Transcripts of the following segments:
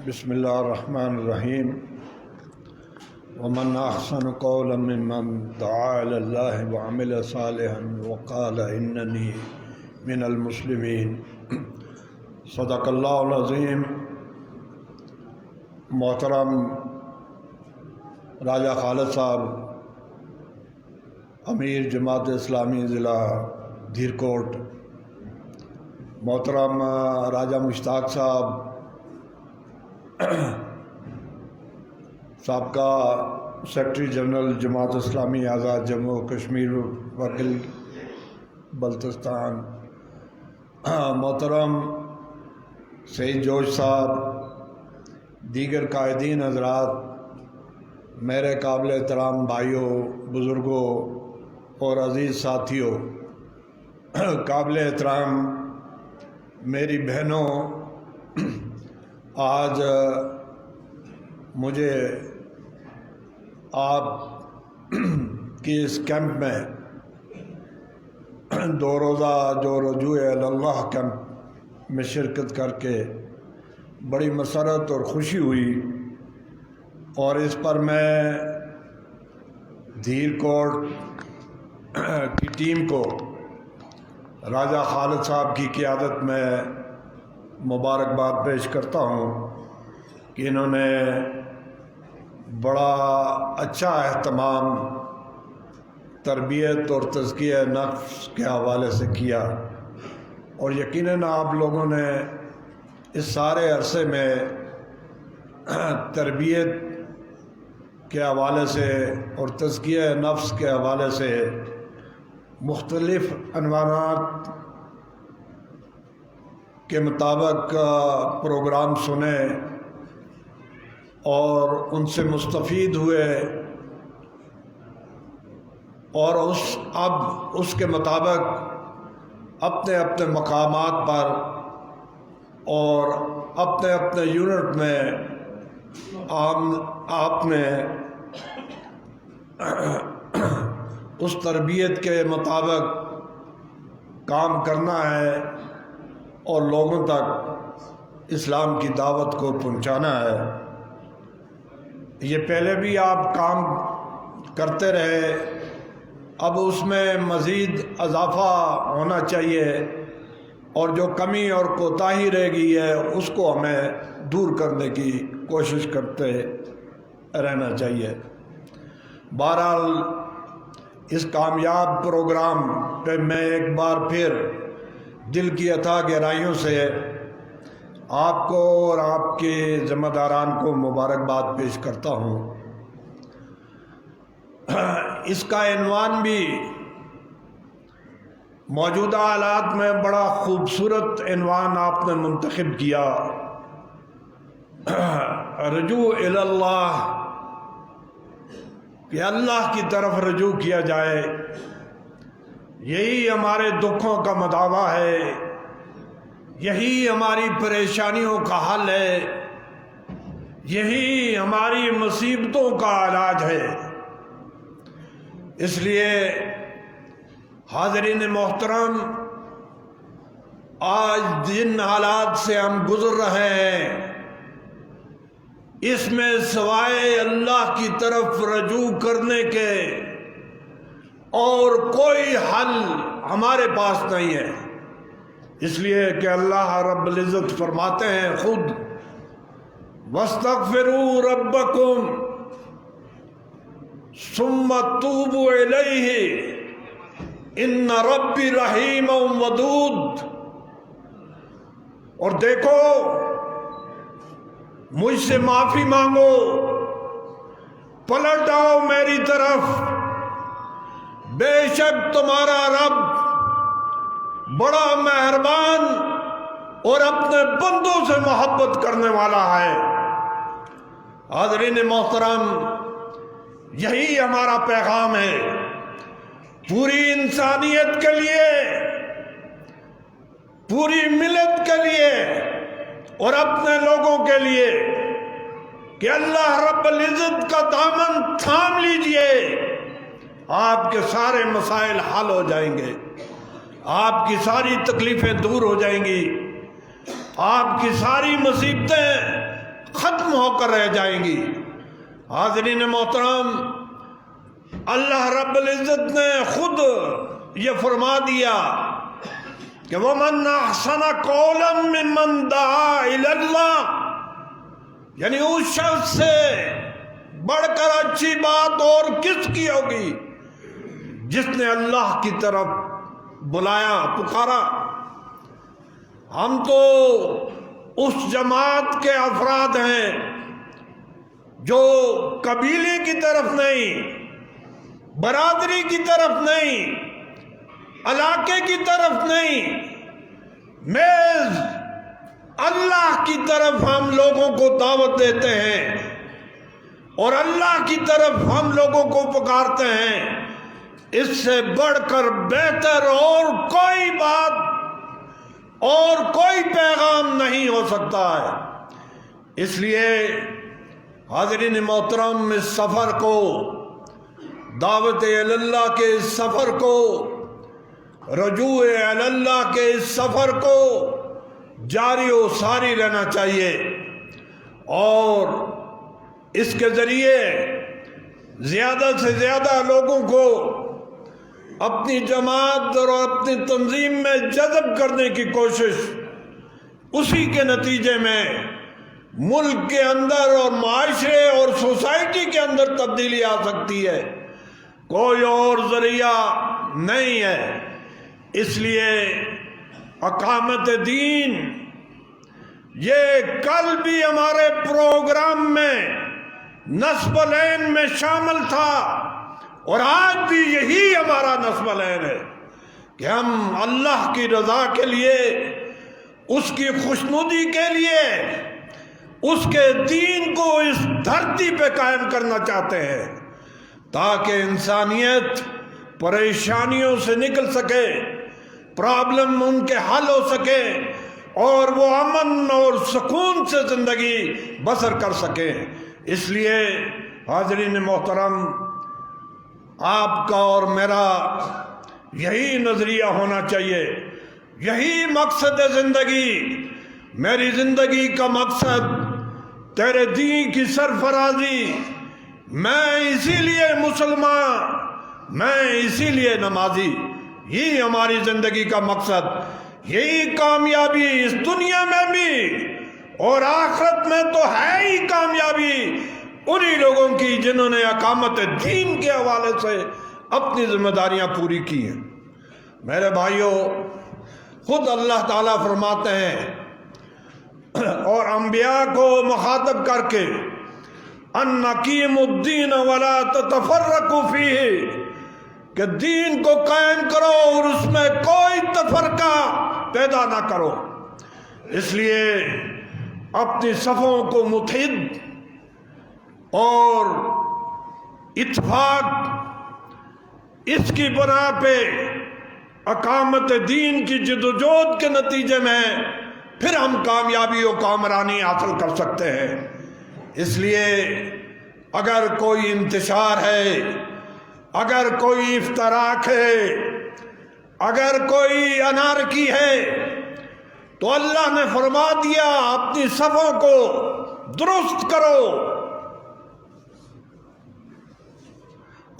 بسم اللہ الرحمن الرحیم ومن احسن قولا ممن دعا الی اللہ وعمل صالحا وقال اننی من المسلمین۔ صدق اللہ العظیم۔ محترم راجہ خالد صاحب، امیر جماعت اسلامی ضلع دھیرکوٹ، محترم راجہ مشتاق صاحب، سابقہ سیکرٹری جنرل جماعت اسلامی آزاد جموں و کشمیر وکیل بلتستان، محترم سعید جوش صاحب، دیگر قائدین حضرات، میرے قابل احترام بھائیوں، بزرگوں اور عزیز ساتھیوں، قابل احترام میری بہنوں، آج مجھے آپ کی اس کیمپ میں، دو روزہ جو رجوع اللہ کیمپ میں شرکت کر کے بڑی مسرت اور خوشی ہوئی، اور اس پر میں دھیرکوٹ کی ٹیم کو راجہ خالد صاحب کی قیادت میں مبارکباد پیش کرتا ہوں کہ انہوں نے بڑا اچھا اہتمام تربیت اور تزکیہ نفس کے حوالے سے کیا، اور یقیناً آپ لوگوں نے اس سارے عرصے میں تربیت کے حوالے سے اور تزکیہ نفس کے حوالے سے مختلف عنوانات کے مطابق پروگرام سنے اور ان سے مستفید ہوئے، اور اب اس کے مطابق اپنے اپنے مقامات پر اور اپنے اپنے یونٹ میں آپ نے اس تربیت کے مطابق کام کرنا ہے اور لوگوں تک اسلام کی دعوت کو پہنچانا ہے۔ یہ پہلے بھی آپ کام کرتے رہے، اب اس میں مزید اضافہ ہونا چاہیے، اور جو کمی اور کوتاہی رہ گئی ہے اس کو ہمیں دور کرنے کی کوشش کرتے رہنا چاہیے۔ بہرحال اس کامیاب پروگرام پہ میں ایک بار پھر دل کی اتھاہ گہرائیوں سے آپ کو اور آپ کے ذمہ داران کو مبارکباد پیش کرتا ہوں۔ اس کا عنوان بھی موجودہ حالات میں بڑا خوبصورت عنوان آپ نے منتخب کیا، رجوع الی اللہ، کہ اللہ کی طرف رجوع کیا جائے۔ یہی ہمارے دکھوں کا مداوع ہے، یہی ہماری پریشانیوں کا حل ہے، یہی ہماری مصیبتوں کا علاج ہے۔ اس لیے حاضرین محترم، آج جن حالات سے ہم گزر رہے ہیں، اس میں سوائے اللہ کی طرف رجوع کرنے کے اور کوئی حل ہمارے پاس نہیں ہے۔ اس لیے کہ اللہ رب العزت فرماتے ہیں خود، وَاسْتَغْفِرُوا رَبَّكُمْ ثُمَّ تُوبُوا إِلَيْهِ إِنَّ رَبِّي رَحِيمٌ وَدُودٌ۔ اور دیکھو، مجھ سے معافی مانگو، پلٹ آؤ میری طرف، بے شک تمہارا رب بڑا مہربان اور اپنے بندوں سے محبت کرنے والا ہے۔ حاضرین محترم، یہی ہمارا پیغام ہے پوری انسانیت کے لیے، پوری ملت کے لیے اور اپنے لوگوں کے لیے، کہ اللہ رب العزت کا دامن تھام لیجئے، آپ کے سارے مسائل حل ہو جائیں گے، آپ کی ساری تکلیفیں دور ہو جائیں گی، آپ کی ساری مصیبتیں کر رہ جائیں گی۔ حاضرین محترم، اللہ رب العزت نے خود یہ فرما دیا کہ وَمَنْ أَحْسَنَ قَوْلًا مِّمَّنْ دَعَا إِلَى اللَّهِ، یعنی اس شخص سے بڑھ کر اچھی بات اور کس کی ہوگی جس نے اللہ کی طرف بلایا، پکارا۔ ہم تو اس جماعت کے افراد ہیں جو قبیلے کی طرف نہیں، برادری کی طرف نہیں، علاقے کی طرف نہیں، محض اللہ کی طرف ہم لوگوں کو دعوت دیتے ہیں اور اللہ کی طرف ہم لوگوں کو پکارتے ہیں۔ اس سے بڑھ کر بہتر اور کوئی بات اور کوئی پیغام نہیں ہو سکتا ہے۔ اس لیے حاضرین محترم، اس سفر کو، دعوت اللہ کے اس سفر کو، رجوع اللہ کے اس سفر کو جاری و ساری رہنا چاہیے، اور اس کے ذریعے زیادہ سے زیادہ لوگوں کو اپنی جماعت اور اپنی تنظیم میں جذب کرنے کی کوشش، اسی کے نتیجے میں ملک کے اندر اور معاشرے اور سوسائٹی کے اندر تبدیلی آ سکتی ہے، کوئی اور ذریعہ نہیں ہے۔ اس لیے اقامت دین یہ کل بھی ہمارے پروگرام میں نصب العین میں شامل تھا، اور آج بھی یہی ہمارا نصب العین ہے کہ ہم اللہ کی رضا کے لیے، اس کی خوشنودی کے لیے، اس کے دین کو اس دھرتی پہ قائم کرنا چاہتے ہیں، تاکہ انسانیت پریشانیوں سے نکل سکے، پرابلم ان کے حل ہو سکے، اور وہ امن اور سکون سے زندگی بسر کر سکے۔ اس لیے حاضرین محترم، آپ کا اور میرا یہی نظریہ ہونا چاہیے، یہی مقصد ہے زندگی۔ میری زندگی کا مقصد تیرے دین کی سرفرازی، میں اسی لیے مسلمان، میں اسی لیے نمازی، یہی ہماری زندگی کا مقصد، یہی کامیابی اس دنیا میں بھی اور آخرت میں تو ہے ہی کامیابی انہی لوگوں کی جنہوں نے اقامت دین کے حوالے سے اپنی ذمہ داریاں پوری کی ہیں۔ میرے بھائیوں، خود اللہ تعالیٰ فرماتے ہیں اور انبیاء کو مخاطب کر کے، ان اقیموا الدین ولا تتفرقوا فیہ، کہ دین کو قائم کرو اور اس میں کوئی تفرقہ پیدا نہ کرو۔ اس لیے اپنی صفوں کو متحد اور اتفاق، اس کی بنا پہ اقامت دین کی جدوجہد کے نتیجے میں پھر ہم کامیابی و کامرانی حاصل کر سکتے ہیں۔ اس لیے اگر کوئی انتشار ہے، اگر کوئی افتراق ہے، اگر کوئی انارکی ہے، تو اللہ نے فرما دیا اپنی صفوں کو درست کرو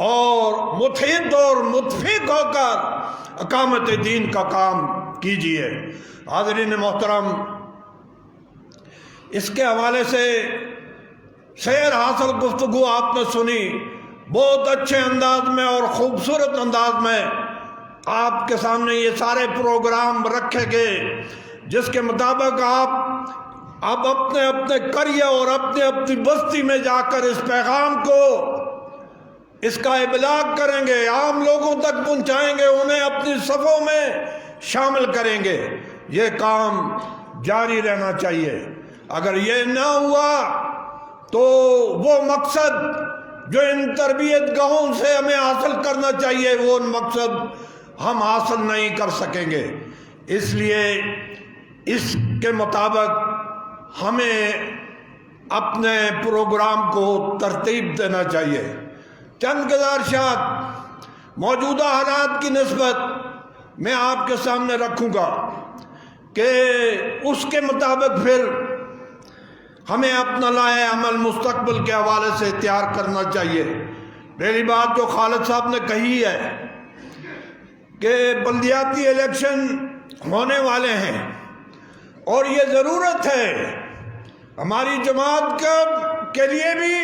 اور متحد اور متفق ہو کر اقامت دین کا کام کیجیے۔ حاضرین محترم، اس کے حوالے سے سیر حاصل گفتگو آپ نے سنی، بہت اچھے انداز میں اور خوبصورت انداز میں آپ کے سامنے یہ سارے پروگرام رکھے گئے، جس کے مطابق آپ اپنے اپنے قریے اور اپنی اپنی بستی میں جا کر اس پیغام کو، اس کا ابلاغ کریں گے، عام لوگوں تک پہنچائیں گے، انہیں اپنی صفوں میں شامل کریں گے۔ یہ کام جاری رہنا چاہیے۔ اگر یہ نہ ہوا تو وہ مقصد جو ان تربیت گاہوں سے ہمیں حاصل کرنا چاہیے، وہ مقصد ہم حاصل نہیں کر سکیں گے۔ اس لیے اس کے مطابق ہمیں اپنے پروگرام کو ترتیب دینا چاہیے۔ چند گزارشات موجودہ حالات کی نسبت میں آپ کے سامنے رکھوں گا کہ اس کے مطابق پھر ہمیں اپنا لائحہ عمل مستقبل کے حوالے سے تیار کرنا چاہیے۔ پہلی بات جو خالد صاحب نے کہی ہے کہ بلدیاتی الیکشن ہونے والے ہیں اور یہ ضرورت ہے ہماری جماعت کے لیے بھی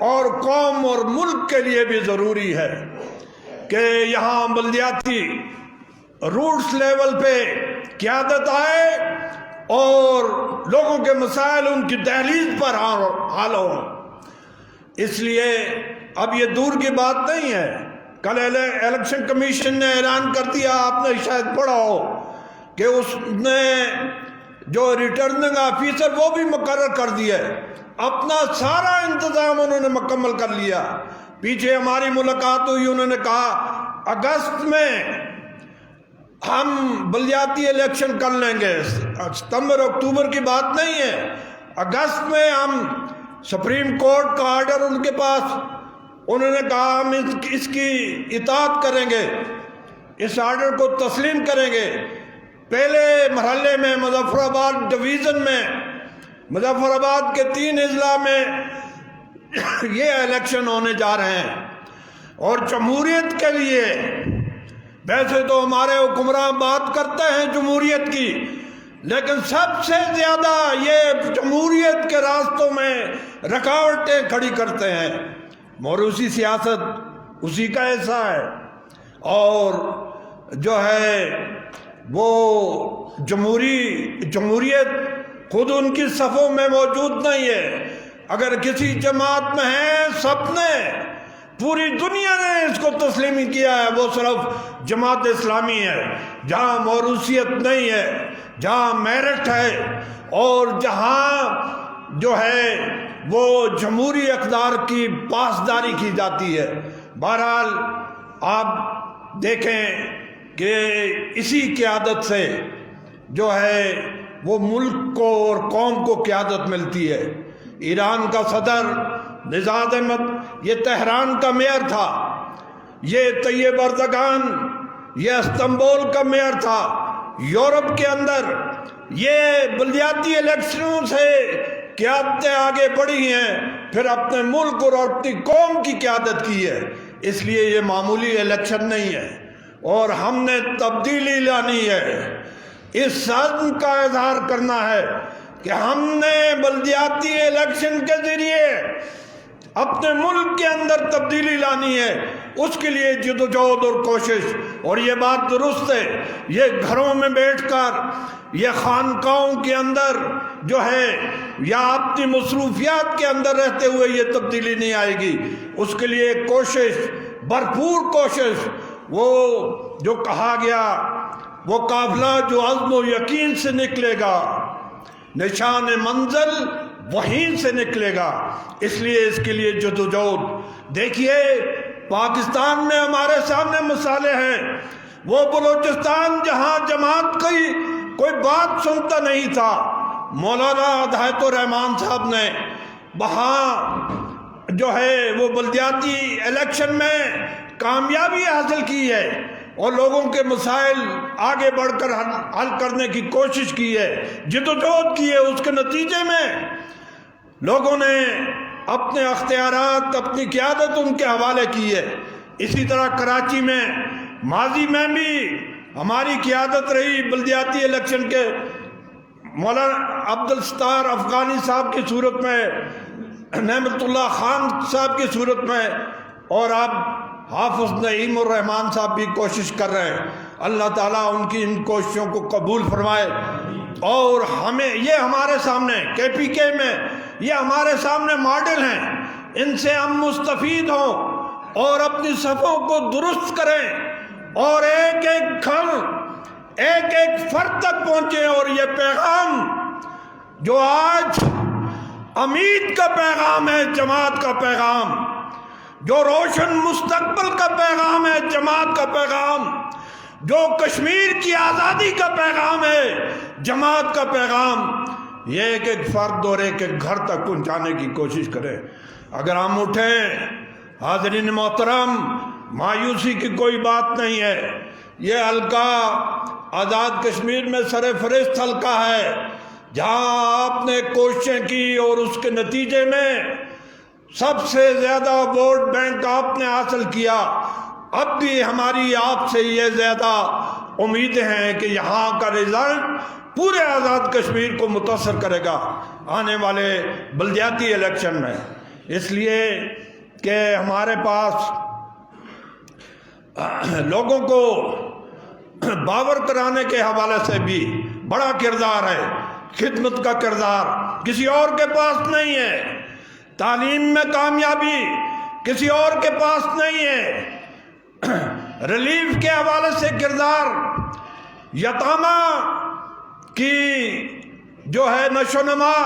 اور قوم اور ملک کے لیے بھی ضروری ہے کہ یہاں بلدیاتی روٹس لیول پہ قیادت آئے اور لوگوں کے مسائل ان کی دہلیز پر حل ہوں۔ اس لیے اب یہ دور کی بات نہیں ہے، کل الیکشن کمیشن نے اعلان کر دیا، آپ نے شاید پڑھا ہو کہ اس نے جو ریٹرننگ آفیسر وہ بھی مقرر کر دیا، اپنا سارا انتظام انہوں نے مکمل کر لیا۔ پیچھے ہماری ملاقات ہوئی، انہوں نے کہا اگست میں ہم بلدیاتی الیکشن کر لیں گے، ستمبر اکتوبر کی بات نہیں ہے، اگست میں ہم سپریم کورٹ کا آرڈر ان کے پاس، انہوں نے کہا ہم اس کی اطاعت کریں گے، اس آرڈر کو تسلیم کریں گے۔ پہلے مرحلے میں مظفر آباد ڈویژن میں، مظفر آباد کے 3 اضلاع میں یہ الیکشن ہونے جا رہے ہیں۔ اور جمہوریت کے لیے ویسے تو ہمارے حکمران بات کرتے ہیں جمہوریت کی، لیکن سب سے زیادہ یہ جمہوریت کے راستوں میں رکاوٹیں کھڑی کرتے ہیں، موروثی سیاست اسی کا حصہ ہے۔ اور جو ہے وہ جمہوریت خود ان کی صفوں میں موجود نہیں ہے۔ اگر کسی جماعت میں ہے، سب نے، پوری دنیا نے اس کو تسلیم کیا ہے، وہ صرف جماعت اسلامی ہے، جہاں موروثیت نہیں ہے، جہاں میرٹ ہے اور جہاں جو ہے وہ جمہوری اقدار کی پاسداری کی جاتی ہے۔ بہرحال آپ دیکھیں کہ اسی قیادت سے جو ہے وہ ملک کو اور قوم کو قیادت ملتی ہے۔ ایران کا صدر نژاد احمد یہ تہران کا میئر تھا، یہ طیب اردگان یہ استنبول کا میئر تھا۔ یورپ کے اندر یہ بلدیاتی الیکشنوں سے قیادتیں آگے بڑھی ہیں، پھر اپنے ملک اور اپنی قوم کی قیادت کی ہے۔ اس لیے یہ معمولی الیکشن نہیں ہے اور ہم نے تبدیلی لانی ہے۔ اس عزم کا اظہار کرنا ہے کہ ہم نے بلدیاتی الیکشن کے ذریعے اپنے ملک کے اندر تبدیلی لانی ہے، اس کے لیے جدوجہد اور کوشش۔ اور یہ بات درست ہے، یہ گھروں میں بیٹھ کر، یہ خانقاہوں کے اندر جو ہے یا اپنی مصروفیات کے اندر رہتے ہوئے یہ تبدیلی نہیں آئے گی۔ اس کے لیے کوشش، بھرپور کوشش، وہ جو کہا گیا وہ قافلہ جو عزم و یقین سے نکلے گا، نشان منزل وہیں سے نکلے گا۔ اس لیے اس کے لیے جدوجہد۔ دیکھیے پاکستان میں ہمارے سامنے مثالیں ہیں، وہ بلوچستان جہاں جماعت کی کوئی بات سنتا نہیں تھا، مولانا ہدایت الرحمان صاحب نے وہاں جو ہے وہ بلدیاتی الیکشن میں کامیابی حاصل کی ہے اور لوگوں کے مسائل آگے بڑھ کر حل کرنے کی کوشش کی ہے، جدوجہد کی ہے۔ اس کے نتیجے میں لوگوں نے اپنے اختیارات، اپنی قیادت ان کے حوالے کی ہے۔ اسی طرح کراچی میں ماضی میں بھی ہماری قیادت رہی بلدیاتی الیکشن کے، مولانا عبدالستار افغانی صاحب کی صورت میں، نعمت اللہ خان صاحب کی صورت میں، اور اب حافظ نعیم الرحمان صاحب بھی کوشش کر رہے ہیں۔ اللہ تعالیٰ ان کی ان کوششوں کو قبول فرمائے۔ اور ہمیں یہ ہمارے سامنے کے پی کے میں یہ ہمارے سامنے ماڈل ہیں، ان سے ہم مستفید ہوں اور اپنی صفوں کو درست کریں اور ایک ایک گھر، ایک ایک فرد تک پہنچیں۔ اور یہ پیغام جو آج امید کا پیغام ہے، جماعت کا پیغام، جو روشن مستقبل کا پیغام ہے، جماعت کا پیغام، جو کشمیر کی آزادی کا پیغام ہے، جماعت کا پیغام، یہ ایک ایک فرد اور ایک ایک گھر تک پہنچانے کی کوشش کریں۔ اگر ہم اٹھیں، حاضرین محترم، مایوسی کی کوئی بات نہیں ہے۔ یہ حلقہ آزاد کشمیر میں سر فہرست حلقہ ہے، جہاں آپ نے کوششیں کی اور اس کے نتیجے میں سب سے زیادہ ووٹ بینک آپ نے حاصل کیا، اب بھی ہماری آپ سے یہ زیادہ امیدیں ہیں کہ یہاں کا رزلٹ پورے آزاد کشمیر کو متاثر کرے گا آنے والے بلدیاتی الیکشن میں، اس لیے کہ ہمارے پاس لوگوں کو باور کرانے کے حوالے سے بھی بڑا کردار ہے، خدمت کا کردار کسی اور کے پاس نہیں ہے، تعلیم میں کامیابی کسی اور کے پاس نہیں ہے، ریلیف کے حوالے سے کردار، یتامہ کی جو ہے نشو و نما،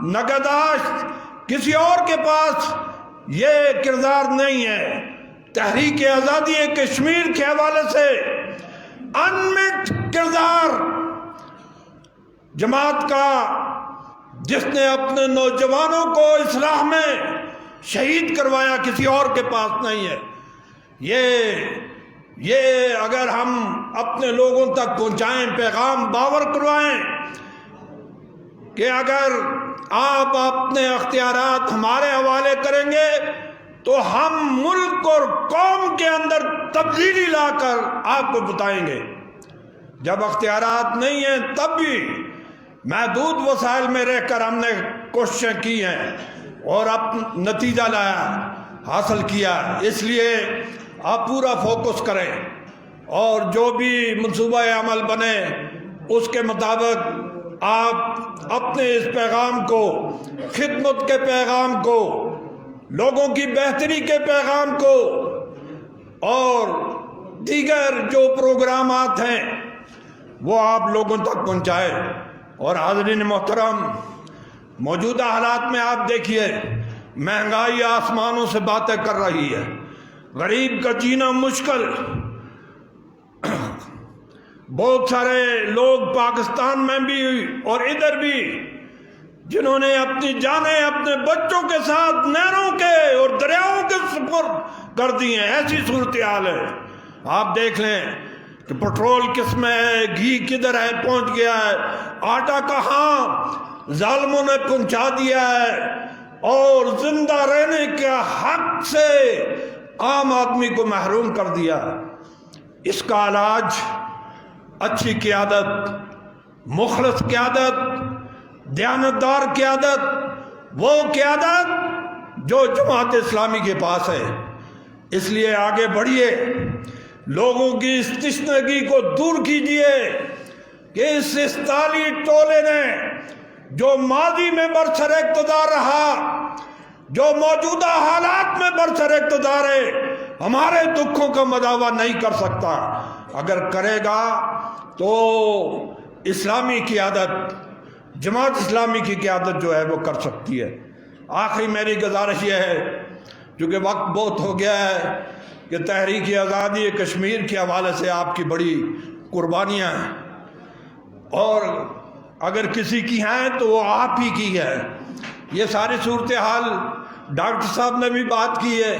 نگہداشت کسی اور کے پاس یہ کردار نہیں ہے، تحریک آزادی کشمیر کے حوالے سے انمٹ کردار جماعت کا، جس نے اپنے نوجوانوں کو اصلاح میں شہید کروایا، کسی اور کے پاس نہیں ہے۔ یہ اگر ہم اپنے لوگوں تک پہنچائیں، پیغام باور کروائیں کہ اگر آپ اپنے اختیارات ہمارے حوالے کریں گے تو ہم ملک اور قوم کے اندر تبدیلی لا کر آپ کو بتائیں گے۔ جب اختیارات نہیں ہیں تب بھی محدود وسائل میں رہ کر ہم نے کوششیں کی ہیں اور اب نتیجہ لایا، حاصل کیا، اس لیے آپ پورا فوکس کریں اور جو بھی منصوبہ عمل بنے اس کے مطابق آپ اپنے اس پیغام کو، خدمت کے پیغام کو، لوگوں کی بہتری کے پیغام کو اور دیگر جو پروگرامات ہیں وہ آپ لوگوں تک پہنچائے۔ اور حاضرین محترم، موجودہ حالات میں آپ دیکھیے مہنگائی آسمانوں سے باتیں کر رہی ہے، غریب کا جینا مشکل، بہت سارے لوگ پاکستان میں بھی اور ادھر بھی جنہوں نے اپنی جانیں اپنے بچوں کے ساتھ نہروں کے اور دریاؤں کے سپرد کر دی ہیں، ایسی صورتحال ہے۔ آپ دیکھ لیں کہ پٹرول کس میں ہے، گھی کدھر ہے پہنچ گیا ہے، آٹا کہاں ظالموں نے پہنچا دیا ہے، اور زندہ رہنے کے حق سے عام آدمی کو محروم کر دیا۔ اس کا علاج اچھی قیادت، مخلص قیادت، دیانتدار قیادت، وہ قیادت جو جماعت اسلامی کے پاس ہے۔ اس لیے آگے بڑھیے، لوگوں کی اس تشنگی کو دور کیجیے کہ اس استالی ٹولے نے جو ماضی میں برسر اقتدار رہا، جو موجودہ حالات میں برسر اقتدار ہے، ہمارے دکھوں کا مداوع نہیں کر سکتا۔ اگر کرے گا تو اسلامی قیادت، جماعت اسلامی کی قیادت جو ہے وہ کر سکتی ہے۔ آخری میری گزارش یہ ہے، کیونکہ وقت بہت ہو گیا ہے، کہ تحریک آزادی کشمیر کے حوالے سے آپ کی بڑی قربانیاں ہیں، اور اگر کسی کی ہیں تو وہ آپ ہی کی ہے۔ یہ ساری صورتحال ڈاکٹر صاحب نے بھی بات کی ہے،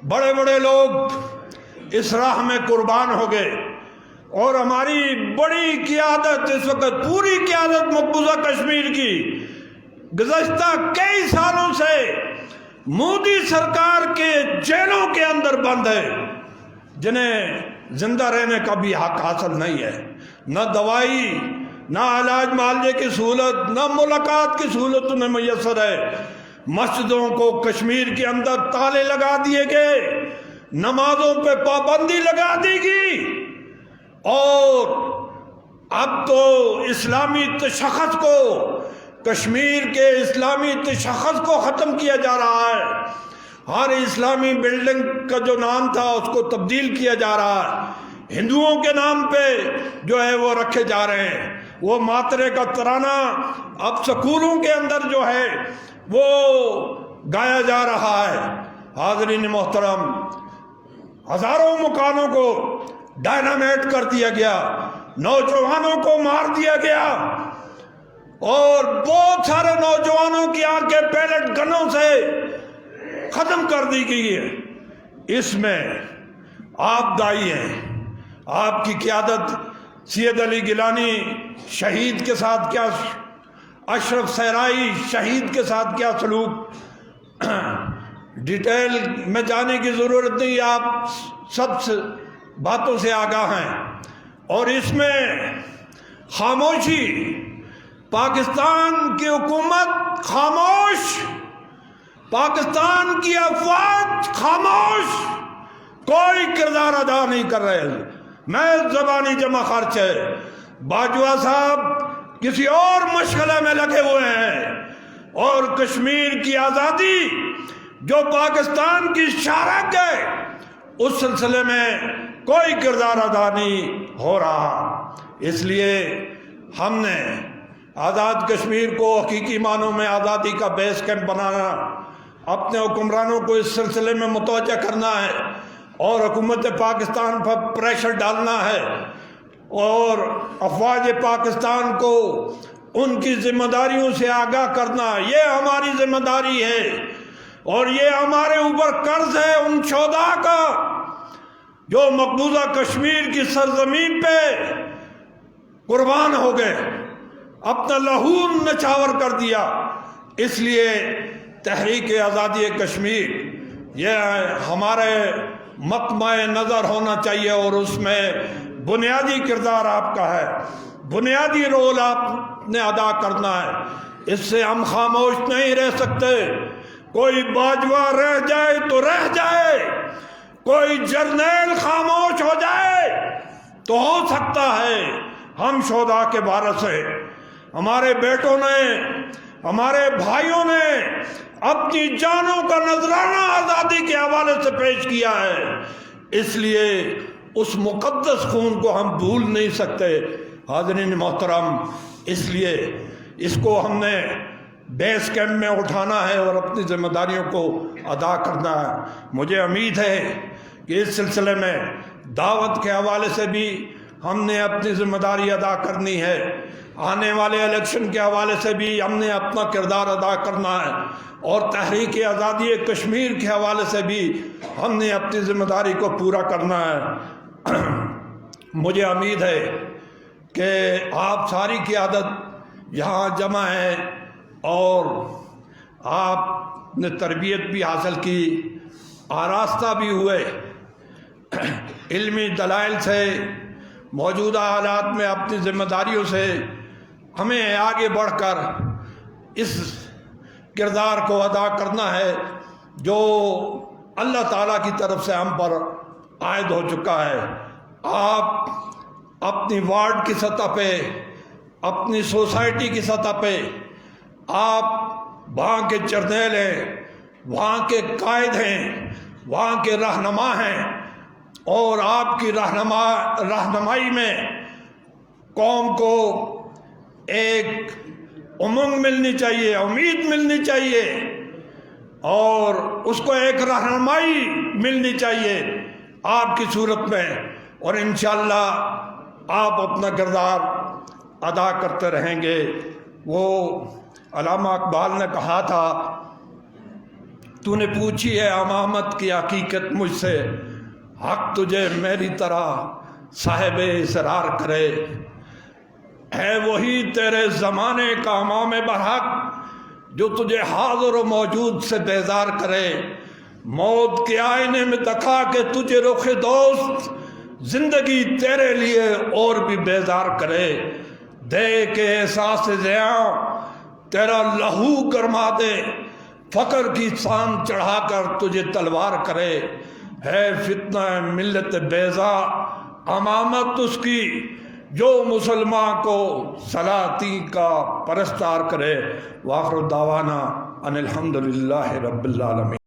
بڑے بڑے لوگ اس راہ میں قربان ہو گئے، اور ہماری بڑی قیادت اس وقت، پوری قیادت مقبوضہ کشمیر کی گزشتہ کئی سالوں سے مودی سرکار کے جیلوں کے اندر بند ہے، جنہیں زندہ رہنے کا بھی حق حاصل نہیں ہے، نہ دوائی، نہ علاج معالجے کی سہولت، نہ ملاقات کی سہولت انہیں میسر ہے۔ مسجدوں کو کشمیر کے اندر تالے لگا دیے گئے، نمازوں پہ پابندی لگا دی گئی، اور اب تو اسلامی تشخص کو، کشمیر کے اسلامی تشخص کو ختم کیا جا رہا ہے۔ ہر اسلامی بلڈنگ کا جو نام تھا اس کو تبدیل کیا جا رہا ہے، ہندوؤں کے نام پہ جو ہے وہ رکھے جا رہے ہیں۔ وہ ماترے کا ترانہ اب سکولوں کے اندر جو ہے وہ گایا جا رہا ہے۔ حاضرین محترم، ہزاروں مکانوں کو ڈائنامیٹ کر دیا گیا، نوجوانوں کو مار دیا گیا، اور بہت سارے نوجوانوں کی آنکھیں پیلٹ گنوں سے ختم کر دی گئی ہے۔ اس میں آپ دائی ہیں، آپ کی قیادت، سید علی گیلانی شہید کے ساتھ کیا اشرف صحرائی شہید کے ساتھ کیا سلوک، ڈیٹیل میں جانے کی ضرورت نہیں، آپ سب سے باتوں سے آگاہ ہیں۔ اور اس میں خاموشی، پاکستان کی حکومت خاموش، پاکستان کی افواج خاموش، کوئی کردار ادا نہیں کر رہے، میں زبانی جمع خرچ ہے۔ باجوہ صاحب کسی اور مشغلے میں لگے ہوئے ہیں، اور کشمیر کی آزادی جو پاکستان کی شارک ہے اس سلسلے میں کوئی کردار ادا نہیں ہو رہا۔ اس لیے ہم نے آزاد کشمیر کو حقیقی معنوں میں آزادی کا بیس کیمپ بنانا، اپنے حکمرانوں کو اس سلسلے میں متوجہ کرنا ہے اور حکومت پاکستان پر پریشر ڈالنا ہے، اور افواج پاکستان کو ان کی ذمہ داریوں سے آگاہ کرنا، یہ ہماری ذمہ داری ہے، اور یہ ہمارے اوپر قرض ہے ان شہداء کا جو مقبوضہ کشمیر کی سرزمین پہ قربان ہو گئے، اپنا لہو نچھاور کر دیا۔ اس لیے تحریک آزادی کشمیر یہ ہمارے مقمع نظر ہونا چاہیے، اور اس میں بنیادی کردار آپ کا ہے، بنیادی رول آپ نے ادا کرنا ہے۔ اس سے ہم خاموش نہیں رہ سکتے۔ کوئی باجوہ رہ جائے تو رہ جائے، کوئی جرنیل خاموش ہو جائے تو ہو سکتا ہے ہم شہداء کے وارث ہیں۔ ہمارے بیٹوں نے، ہمارے بھائیوں نے اپنی جانوں کا نذرانہ آزادی کے حوالے سے پیش کیا ہے، اس لیے اس مقدس خون کو ہم بھول نہیں سکتے۔ حاضرین محترم، اس لیے اس کو ہم نے بیس کیمپ میں اٹھانا ہے اور اپنی ذمہ داریوں کو ادا کرنا ہے۔ مجھے امید ہے کہ اس سلسلے میں دعوت کے حوالے سے بھی ہم نے اپنی ذمہ داری ادا کرنی ہے، آنے والے الیکشن کے حوالے سے بھی ہم نے اپنا کردار ادا کرنا ہے، اور تحریک آزادی کشمیر کے حوالے سے بھی ہم نے اپنی ذمہ داری کو پورا کرنا ہے۔ مجھے امید ہے کہ آپ ساری قیادت یہاں جمع ہے، اور آپ نے تربیت بھی حاصل کی، آراستہ بھی ہوئے، علمی دلائل سے، موجودہ حالات میں اپنی ذمہ داریوں سے ہمیں آگے بڑھ کر اس کردار کو ادا کرنا ہے جو اللہ تعالیٰ کی طرف سے ہم پر عائد ہو چکا ہے۔ آپ اپنی وارڈ کی سطح پہ، اپنی سوسائٹی کی سطح پہ، آپ وہاں کے جرنیل ہیں، وہاں کے قائد ہیں، وہاں کے رہنما ہیں، اور آپ کی رہنمائی میں قوم کو ایک امنگ ملنی چاہیے، امید ملنی چاہیے، اور اس کو ایک رہنمائی ملنی چاہیے آپ کی صورت میں، اور انشاءاللہ آپ اپنا کردار ادا کرتے رہیں گے۔ وہ علامہ اقبال نے کہا تھا، تو نے پوچھی ہے امامت کی حقیقت مجھ سے، حق تجھے میری طرح صاحب اسرار کرے، ہے وہی تیرے زمانے کا امام برحق جو تجھے حاضر و موجود سے بیزار کرے، موت کے آئینے میں دکھا کے تجھے رخ دوست زندگی تیرے لیے اور بھی بیزار کرے، دے کے احساس زیاں تیرا لہو گرما دے، فقر کی سان چڑھا کر تجھے تلوار کرے، ہے فتنہ ملت بیضا امامت اس کی جو مسلمان کو سلاطین کا پرستار کرے۔ وآخر دعوانا ان الحمدللہ رب العالمین۔